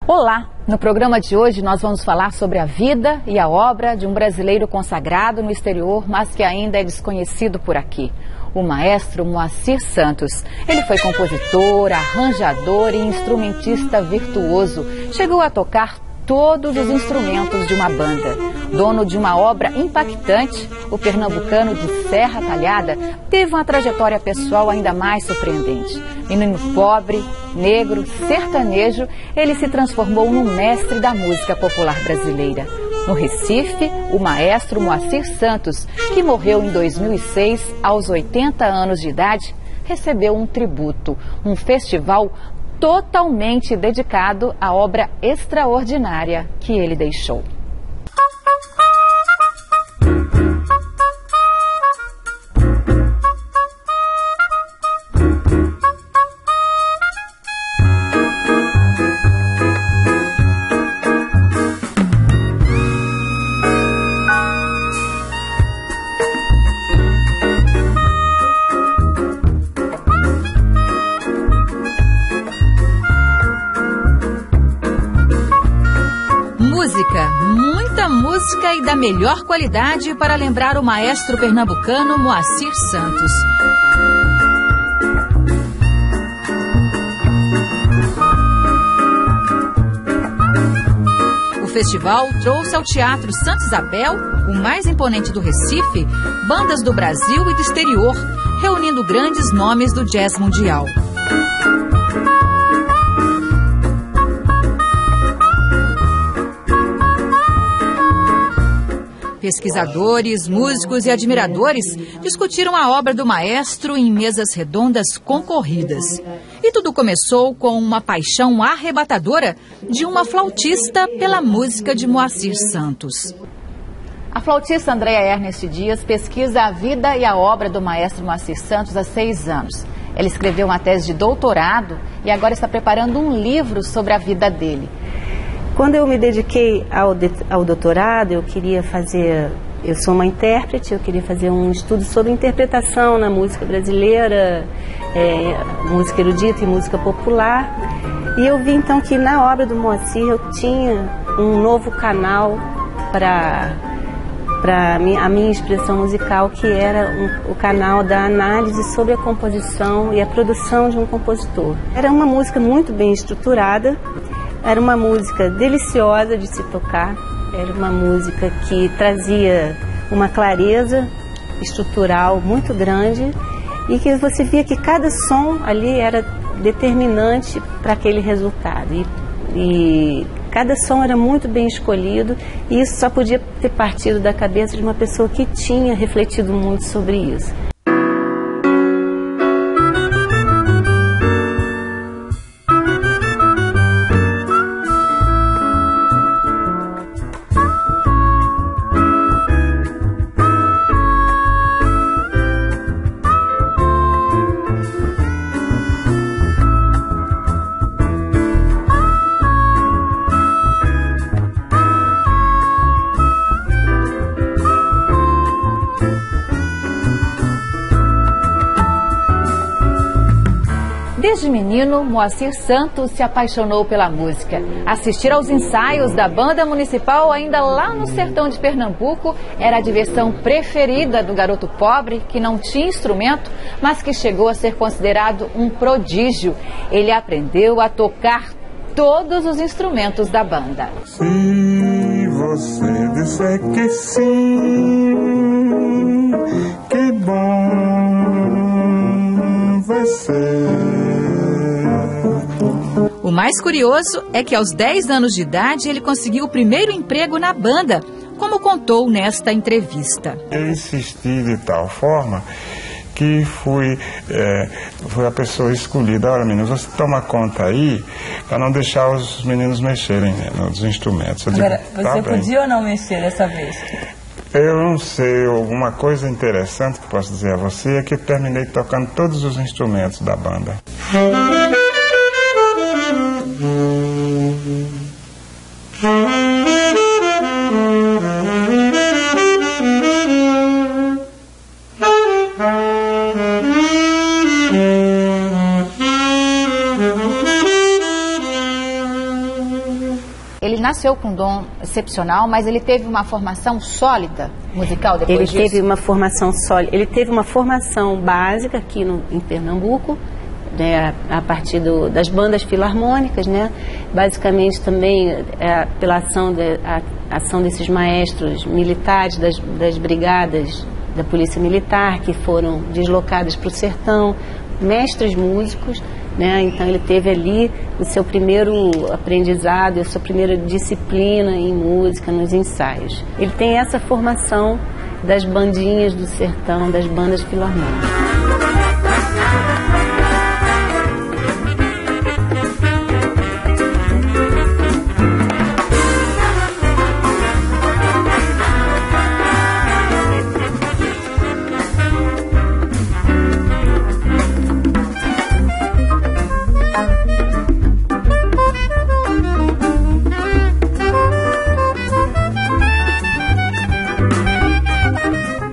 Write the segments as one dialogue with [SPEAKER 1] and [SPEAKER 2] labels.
[SPEAKER 1] Olá! No programa de hoje nós vamos falar sobre a vida e a obra de um brasileiro consagrado no exterior, mas que ainda é desconhecido por aqui. O maestro Moacir Santos. Ele foi compositor, arranjador e instrumentista virtuoso. Chegou a tocar todos os instrumentos de uma banda. Dono de uma obra impactante, o pernambucano de Serra Talhada teve uma trajetória pessoal ainda mais surpreendente. Menino pobre, negro, sertanejo, ele se transformou num mestre da música popular brasileira. No Recife, o maestro Moacir Santos, que morreu em 2006, aos 80 anos de idade, recebeu um tributo, um festival totalmente dedicado à obra extraordinária que ele deixou.
[SPEAKER 2] Muita música e da melhor qualidade para lembrar o maestro pernambucano Moacir Santos. O festival trouxe ao Teatro Santa Isabel, o mais imponente do Recife, bandas do Brasil e do exterior, reunindo grandes nomes do jazz mundial. Pesquisadores, músicos e admiradores discutiram a obra do maestro em mesas redondas concorridas. E tudo começou com uma paixão arrebatadora de uma flautista pela música de Moacir Santos.
[SPEAKER 1] A flautista Andréa Ernest Dias pesquisa a vida e a obra do maestro Moacir Santos há 6 anos. Ela escreveu uma tese de doutorado e agora está preparando um livro sobre a vida dele.
[SPEAKER 3] Quando eu me dediquei ao doutorado, eu sou uma intérprete, eu queria fazer um estudo sobre interpretação na música brasileira, música erudita e música popular. E eu vi então que na obra do Moacir eu tinha um novo canal para a minha expressão musical, que era o canal da análise sobre a composição e a produção de um compositor. Era uma música muito bem estruturada. Era uma música deliciosa de se tocar, era uma música que trazia uma clareza estrutural muito grande e que você via que cada som ali era determinante para aquele resultado. E cada som era muito bem escolhido e isso só podia ter partido da cabeça de uma pessoa que tinha refletido muito sobre isso.
[SPEAKER 1] Desde menino, Moacir Santos se apaixonou pela música. Assistir aos ensaios da banda municipal ainda lá no sertão de Pernambuco era a diversão preferida do garoto pobre que não tinha instrumento, mas que chegou a ser considerado um prodígio. Ele aprendeu a tocar todos os instrumentos da banda.
[SPEAKER 4] Se você disser que sim, que bom vai ser.
[SPEAKER 2] O mais curioso é que aos 10 anos de idade ele conseguiu o primeiro emprego na banda, como contou nesta entrevista.
[SPEAKER 4] Eu insisti de tal forma que fui a pessoa escolhida. Olha, meninos, você toma conta aí para não deixar os meninos mexerem nos instrumentos.
[SPEAKER 5] Agora, você podia ou não mexer dessa vez?
[SPEAKER 4] Eu não sei, alguma coisa interessante que posso dizer a você é que terminei tocando todos os instrumentos da banda.
[SPEAKER 1] ele nasceu com um dom excepcional, mas ele teve uma formação sólida musical depois disso?
[SPEAKER 3] Ele teve uma formação sólida. Ele teve uma formação básica aqui em Pernambuco, né, a partir das bandas filarmônicas, né? Basicamente também pela ação desses maestros militares das brigadas da Polícia Militar, que foram deslocadas para o sertão, mestres músicos, né? Então ele teve ali o seu primeiro aprendizado, a sua primeira disciplina em música, nos ensaios. Ele tem essa formação das bandinhas do sertão, das bandas filarmônicas.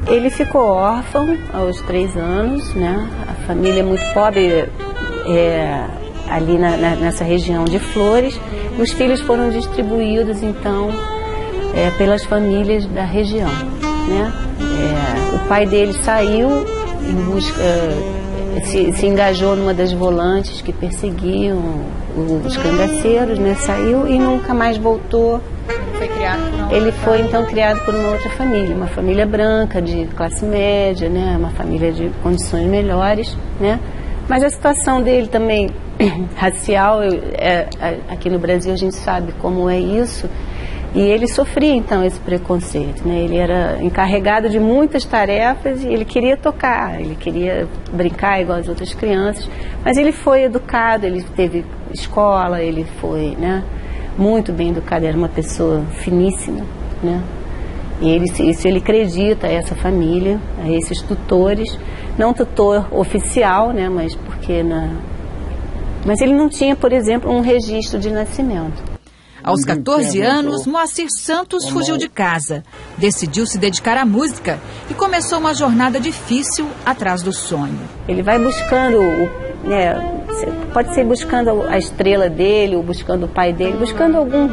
[SPEAKER 3] Ele ficou órfão aos 3 anos, né? A família é muito pobre ali nessa região de Flores. E os filhos foram distribuídos, então, pelas famílias da região, né? O pai dele saiu em busca, se engajou numa das volantes que perseguiam os cangaceiros, né? Saiu e nunca mais voltou. Ele foi então criado por uma outra família, uma família branca, de classe média, né? Uma família de condições melhores, né? Mas a situação dele também racial, aqui no Brasil a gente sabe como é isso, e ele sofria então esse preconceito, né? Ele era encarregado de muitas tarefas e ele queria tocar, ele queria brincar igual as outras crianças, mas ele foi educado, ele teve escola, ele foi, né, muito bem educado, era uma pessoa finíssima, né? E isso ele acredita a essa família, a esses tutores, não tutor oficial, né? Mas ele não tinha, por exemplo, um registro de nascimento.
[SPEAKER 2] Aos 14 anos, Moacir Santos fugiu de casa, decidiu se dedicar à música e começou uma jornada difícil atrás do sonho. Ele
[SPEAKER 3] vai buscando, pode ser buscando a estrela dele, ou buscando o pai dele, buscando algum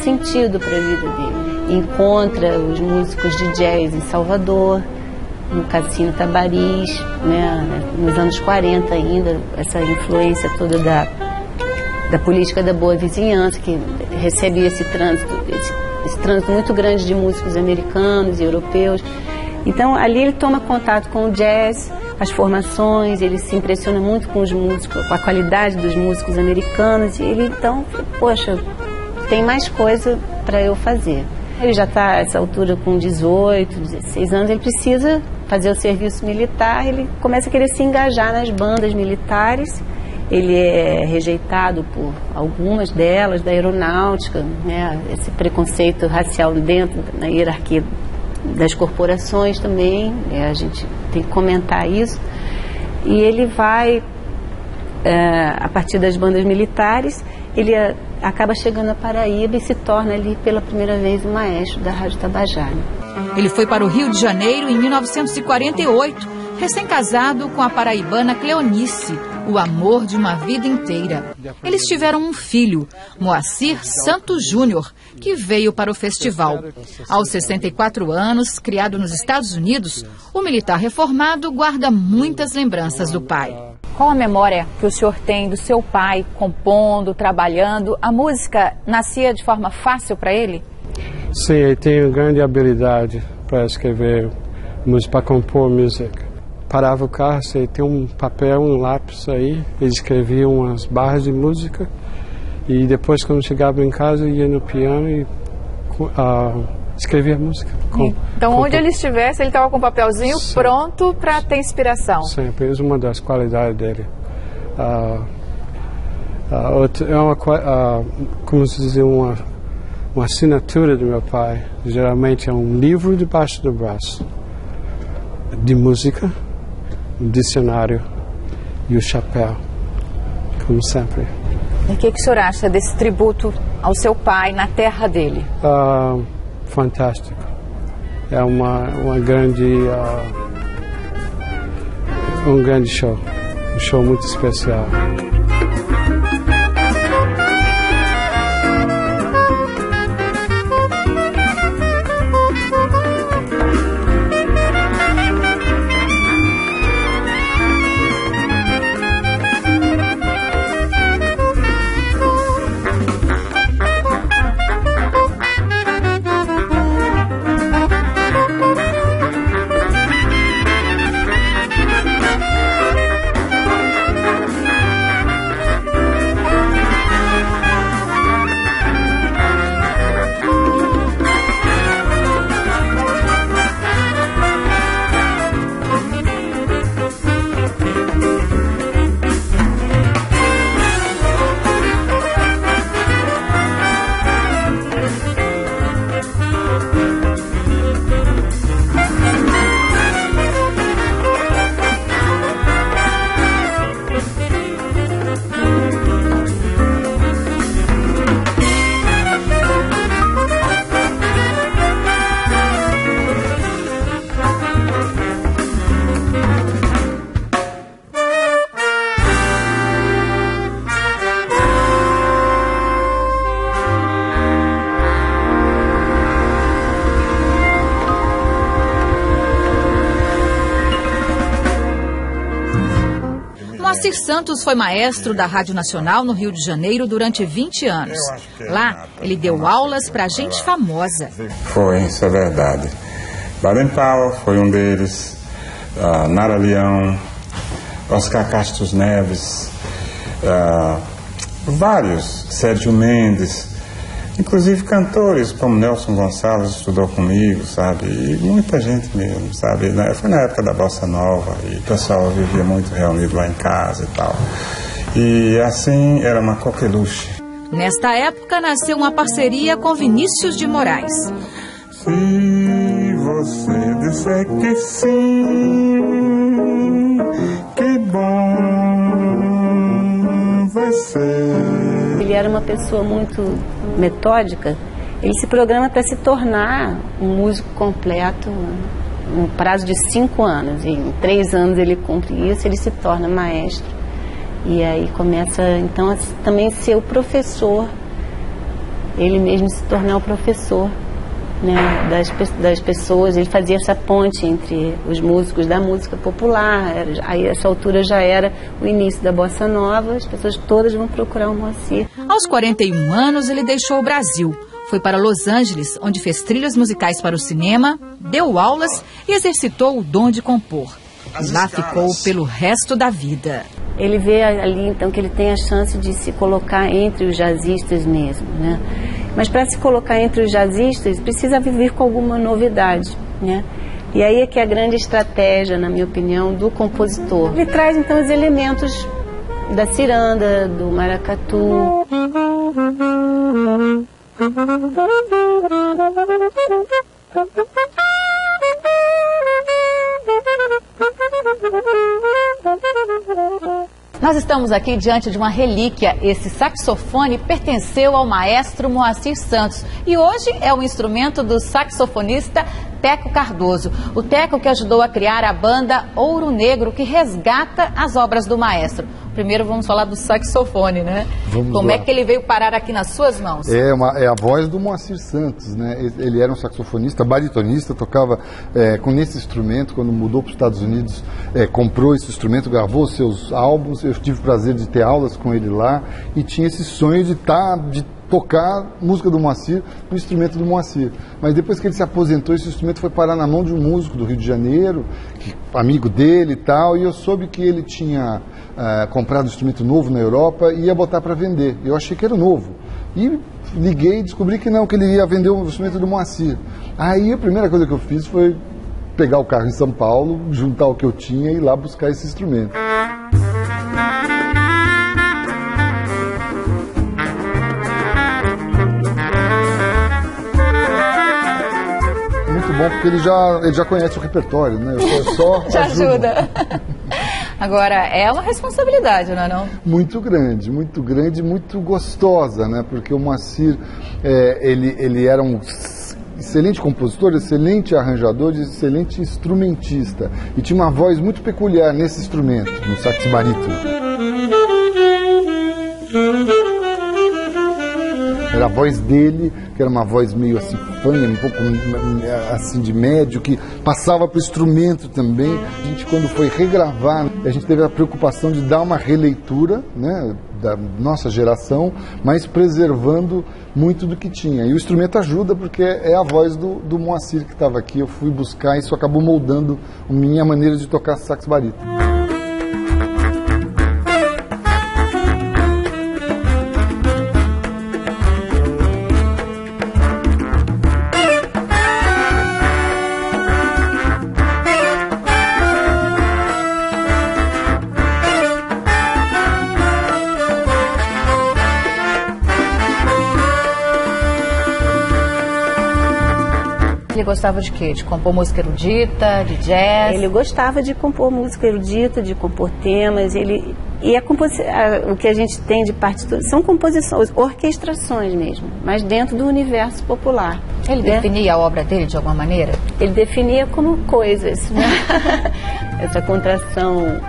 [SPEAKER 3] sentido para a vida dele. Encontra os músicos de jazz em Salvador, no Cassino Tabaris, né, nos anos 40 ainda, essa influência toda da política da boa vizinhança, que recebe esse trânsito muito grande de músicos americanos e europeus. Então ali ele toma contato com o jazz, as formações, ele se impressiona muito com os músicos, com a qualidade dos músicos americanos, e ele então, poxa, tem mais coisa para eu fazer. Ele já está a essa altura com 18, 16 anos, ele precisa fazer o serviço militar, ele começa a querer se engajar nas bandas militares. Ele é rejeitado por algumas delas, da aeronáutica, né? Esse preconceito racial dentro da hierarquia das corporações também, a gente tem que comentar isso. E ele vai, a partir das bandas militares, ele acaba chegando a Paraíba e se torna ali pela primeira vez o maestro da Rádio Tabajara.
[SPEAKER 2] Ele foi para o Rio de Janeiro em 1948, recém-casado com a paraibana Cleonice, o amor de uma vida inteira. Eles tiveram um filho, Moacir Santos Júnior, que veio para o festival. Aos 64 anos, criado nos Estados Unidos, o militar reformado guarda muitas lembranças do pai.
[SPEAKER 1] Qual a memória que o senhor tem do seu pai compondo, trabalhando? A música nascia de forma fácil para ele?
[SPEAKER 6] Sim, ele tem uma grande habilidade para escrever música, para compor música. Parava o carro, você tem um papel, um lápis aí, ele escrevia umas barras de música e depois, quando chegava em casa, ia no piano e escrevia a música.
[SPEAKER 1] Então, onde ele estivesse, ele estava com um papelzinho pronto para ter inspiração.
[SPEAKER 6] Sempre, é uma das qualidades dele. Como se diz, uma assinatura do meu pai, geralmente é um livro debaixo do braço de música, um dicionário e o chapéu, como sempre.
[SPEAKER 1] E o que o senhor acha desse tributo ao seu pai na terra dele?
[SPEAKER 6] Fantástico. É um grande show, um show muito especial.
[SPEAKER 2] Moacir Santos foi maestro da Rádio Nacional no Rio de Janeiro durante 20 anos. Lá, ele deu aulas para gente famosa.
[SPEAKER 4] Foi, isso é verdade. Baden Powell foi um deles, Nara Leão, Oscar Castro Neves, vários, Sérgio Mendes, inclusive cantores como Nelson Gonçalves estudou comigo, sabe, e muita gente mesmo, sabe, foi na época da Bossa Nova e o pessoal vivia muito reunido lá em casa e tal, e assim era uma coqueluche.
[SPEAKER 2] Nesta época nasceu uma parceria com Vinícius de Moraes.
[SPEAKER 4] Se você disser que sim, que bom vai ser.
[SPEAKER 3] Ele era uma pessoa muito metódica. Ele se programa para se tornar um músico completo no prazo de 5 anos. E em 3 anos ele cumpre isso, ele se torna maestro. E aí começa então a também ser o professor, ele mesmo se tornar o professor, né, das pessoas. Ele fazia essa ponte entre os músicos da música popular. Aí essa altura já era o início da Bossa Nova, as pessoas todas vão procurar o Moacir.
[SPEAKER 2] Aos 41 anos ele deixou o Brasil, foi para Los Angeles, onde fez trilhas musicais para o cinema, deu aulas e exercitou o dom de compor. E lá ficou pelo resto da vida.
[SPEAKER 3] Ele vê ali então que ele tem a chance de se colocar entre os jazzistas mesmo, né? Mas para se colocar entre os jazzistas precisa viver com alguma novidade, né? E aí é que é a grande estratégia, na minha opinião, do compositor. Ele traz então os elementos da ciranda, do maracatu.
[SPEAKER 1] Nós estamos aqui diante de uma relíquia. Esse saxofone pertenceu ao maestro Moacir Santos e hoje é o instrumento do saxofonista Teco Cardoso. O Teco que ajudou a criar a banda Ouro Negro, que resgata as obras do maestro. Primeiro vamos falar do saxofone, né? Como é que ele veio parar aqui nas suas mãos?
[SPEAKER 7] É a voz do Moacir Santos, né? Ele era um saxofonista, baritonista, tocava nesse instrumento. Quando mudou para os Estados Unidos, comprou esse instrumento, gravou seus álbuns. Eu tive o prazer de ter aulas com ele lá e tinha esse sonho de tocar música do Moacir no instrumento do Moacir. Mas depois que ele se aposentou, esse instrumento foi parar na mão de um músico do Rio de Janeiro, amigo dele e tal, e eu soube que ele tinha comprado um instrumento novo na Europa e ia botar para vender. Eu achei que era novo. E liguei e descobri que não, que ele ia vender o instrumento do Moacir. Aí a primeira coisa que eu fiz foi pegar o carro em São Paulo, juntar o que eu tinha e ir lá buscar esse instrumento. Bom, porque ele já conhece o repertório, né? Só
[SPEAKER 1] já ajuda. Agora, é uma responsabilidade, não é não?
[SPEAKER 7] Muito grande, muito gostosa, né? Porque o Moacir, ele era um excelente compositor, excelente arranjador e excelente instrumentista. E tinha uma voz muito peculiar nesse instrumento, no sax barítono. Era a voz dele, que era uma voz meio assim, fanha, um pouco assim de médio, que passava para o instrumento também. A gente, quando foi regravar, a gente teve a preocupação de dar uma releitura, né, da nossa geração, mas preservando muito do que tinha. E o instrumento ajuda, porque é a voz do Moacir que estava aqui. Eu fui buscar e isso acabou moldando a minha maneira de tocar sax barítono.
[SPEAKER 1] Ele gostava de quê? De compor música erudita, de jazz?
[SPEAKER 3] Ele gostava de compor música erudita, de compor temas. O que a gente tem de partitura são composições, orquestrações mesmo, mas dentro do universo popular.
[SPEAKER 1] Ele definia a obra dele de alguma maneira?
[SPEAKER 3] Ele definia como coisas, né? Essa contração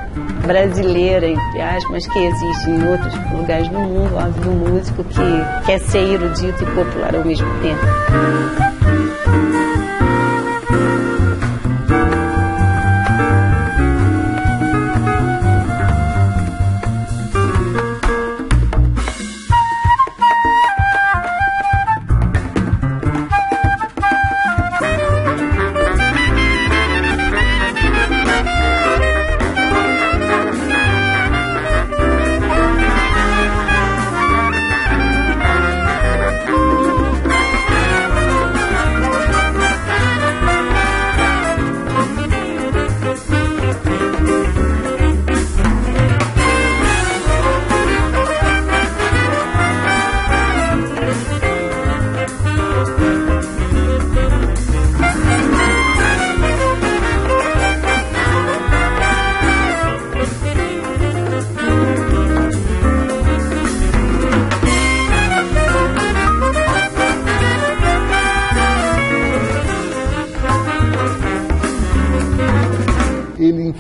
[SPEAKER 3] brasileira, entre aspas, que existe em outros lugares do mundo, do músico que quer ser erudito e popular ao mesmo tempo.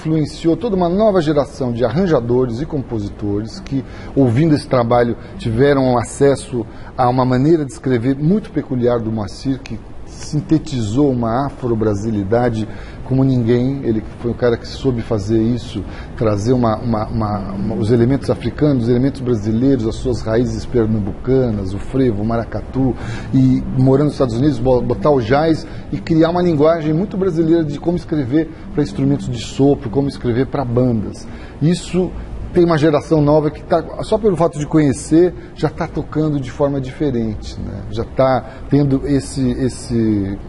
[SPEAKER 7] influenciou toda uma nova geração de arranjadores e compositores que, ouvindo esse trabalho, tiveram acesso a uma maneira de escrever muito peculiar do Moacir, que sintetizou uma afro-brasilidade como ninguém. Ele foi um cara que soube fazer isso, trazer os elementos africanos, os elementos brasileiros, as suas raízes pernambucanas, o frevo, o maracatu, e morando nos Estados Unidos, botar o jazz e criar uma linguagem muito brasileira de como escrever para instrumentos de sopro, como escrever para bandas. Isso tem uma geração nova que só pelo fato de conhecer, já está tocando de forma diferente, né? Já está tendo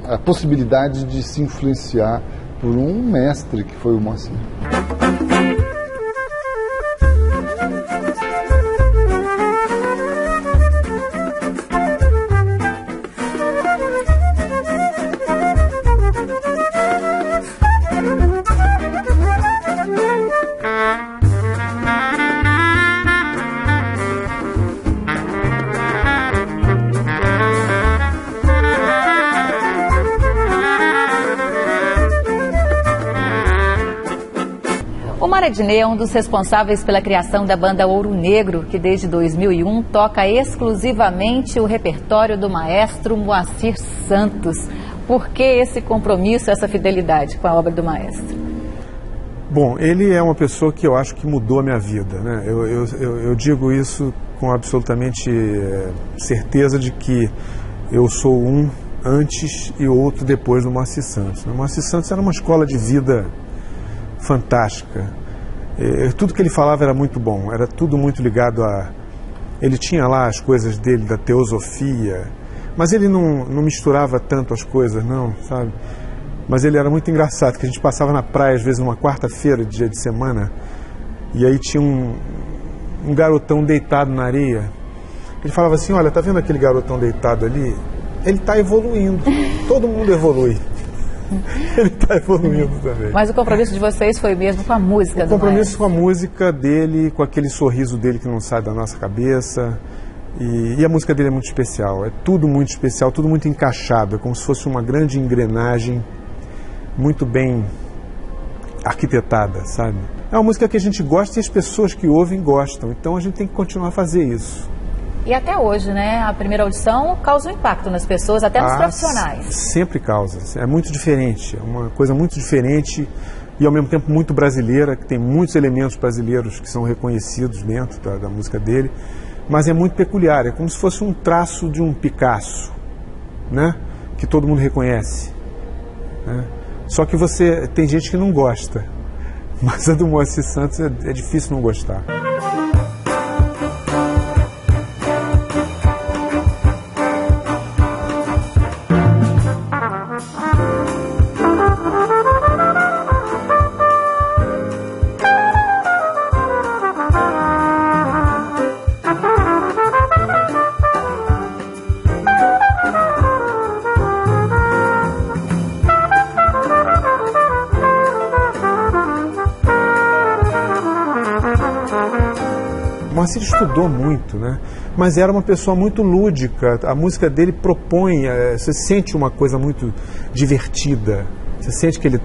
[SPEAKER 7] a possibilidade de se influenciar por um mestre que foi o Moacir.
[SPEAKER 1] O Maradinê é um dos responsáveis pela criação da banda Ouro Negro, que desde 2001 toca exclusivamente o repertório do maestro Moacir Santos. Por que esse compromisso, essa fidelidade com a obra do maestro?
[SPEAKER 8] Bom, ele é uma pessoa que eu acho que mudou a minha vida, né? Eu digo isso com absolutamente certeza de que eu sou um antes e outro depois do Moacir Santos. O Moacir Santos era uma escola de vida fantástica. Tudo que ele falava era muito bom, era tudo muito ligado a... Ele tinha lá as coisas dele, da teosofia, mas ele não misturava tanto as coisas, não, sabe? Mas ele era muito engraçado, que a gente passava na praia, às vezes, numa quarta-feira, dia de semana, e aí tinha um garotão deitado na areia. Ele falava assim, olha, tá vendo aquele garotão deitado ali? Ele está evoluindo, todo mundo evolui. Ele está evoluindo também.
[SPEAKER 1] Mas o compromisso de vocês foi mesmo com a música do maestro? O
[SPEAKER 8] compromisso com a música dele, com aquele sorriso dele que não sai da nossa cabeça. E a música dele é muito especial, é tudo muito especial, tudo muito encaixado, é como se fosse uma grande engrenagem muito bem arquitetada, sabe? É uma música que a gente gosta e as pessoas que ouvem gostam, então a gente tem que continuar a fazer isso.
[SPEAKER 1] E até hoje, né? A primeira audição causa um impacto nas pessoas, até nos profissionais.
[SPEAKER 8] Sempre causa. É muito diferente. É uma coisa muito diferente e, ao mesmo tempo, muito brasileira, que tem muitos elementos brasileiros que são reconhecidos dentro da música dele. Mas é muito peculiar. É como se fosse um traço de um Picasso, né? Que todo mundo reconhece, né? Só que tem gente que não gosta. Mas a do Moacir Santos é difícil não gostar. O Moacir estudou muito, né? Mas era uma pessoa muito lúdica. A música dele propõe, você sente uma coisa muito divertida. Você sente que ele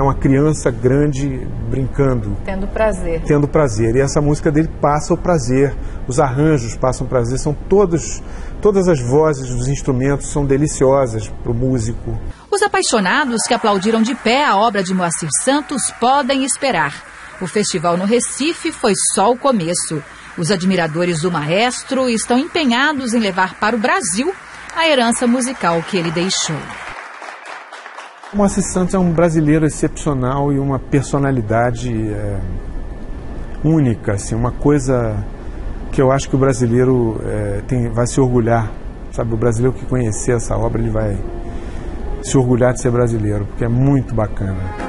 [SPEAKER 8] é uma criança grande brincando.
[SPEAKER 1] Tendo prazer.
[SPEAKER 8] Tendo prazer. E essa música dele passa o prazer. Os arranjos passam o prazer. São todas as vozes dos instrumentos são deliciosas para o músico.
[SPEAKER 2] Os apaixonados que aplaudiram de pé a obra de Moacir Santos podem esperar. O festival no Recife foi só o começo. Os admiradores do maestro estão empenhados em levar para o Brasil a herança musical que ele deixou.
[SPEAKER 8] O Moacir Santos é um brasileiro excepcional e uma personalidade única, assim, uma coisa que eu acho que o brasileiro vai se orgulhar, sabe? O brasileiro que conhecer essa obra, ele vai se orgulhar de ser brasileiro, porque é muito bacana.